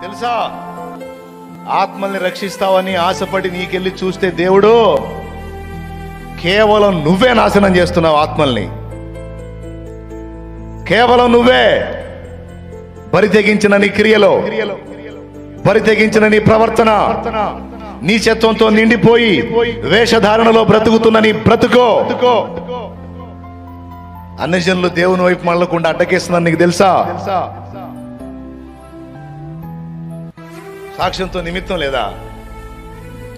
తెలుసా, ఆత్మల్ని రక్షిస్తావని ఆశపడి నీకెళ్ళి చూస్తే దేవుడు కేవలం నువ్వే నాశనం చేస్తున్నావు. ఆత్మల్ని కేవలం నువ్వే. బరి తెగించిన నీ క్రియలో, బరి తెగించిన నీ ప్రవర్తన, నీచత్వంతో నిండిపోయి వేషధారణలో బ్రతుకుతున్న నీ బ్రతుకో అన్ని జనులు దేవుని వైపు మళ్ళకుండా అడ్డకేస్తున్నారు. నీకు తెలుసా? సాక్ష్యంతో నిమిత్తం లేదా?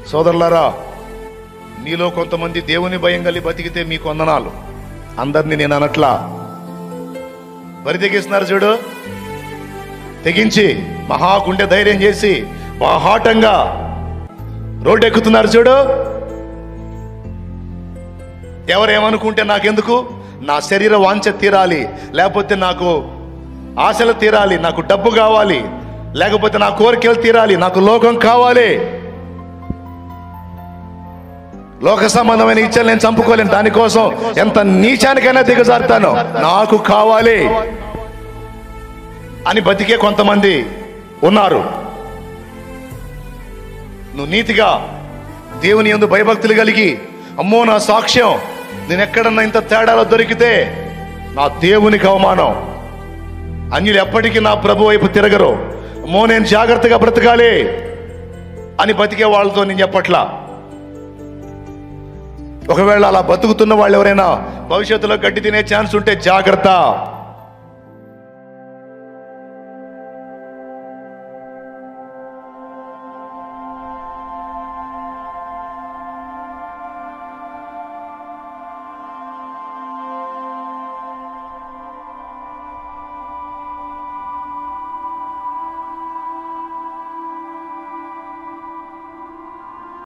సోదరులారా, మీలో కొంతమంది దేవుని భయం కలిగి బతికితే మీకు వందనాలు. అందరినీ నేను అనట్లా. బరి తెగిస్తున్నారు చూడు, తెగించి మహాగుండె ధైర్యం చేసి బాహాటంగా రోడ్డు ఎక్కుతున్నారు చూడు. ఎవరేమనుకుంటే నాకెందుకు, నా శరీర వాంఛ తీరాలి, లేకపోతే నాకు ఆశలు తీరాలి, నాకు డబ్బు కావాలి, లేకపోతే నా కోరికలు తీరాలి, నాకు లోకం కావాలి, లోక సంబంధమైన ఇచ్చలు నేను చంపుకోలేను, దానికోసం ఎంత నీచానికైనా దిగజారుతాను, నాకు కావాలి అని బతికే కొంతమంది ఉన్నారు. నువ్వు నీతిగా దేవుని యందు భయభక్తులు కలిగి, అమ్మో నా సాక్ష్యం నేను ఎక్కడన్నా ఇంత తేడాలో దొరికితే నా దేవునికి అవమానం, అన్యులు ఎప్పటికీ నా ప్రభు వైపు తిరగరు, అమ్మో నేను జాగ్రత్తగా బ్రతకాలి అని బతికే వాళ్ళతో నేను చెప్పట్లా. ఒకవేళ అలా బతుకుతున్న వాళ్ళు ఎవరైనా భవిష్యత్తులో గడ్డి తినే ఛాన్స్ ఉంటే జాగ్రత్త.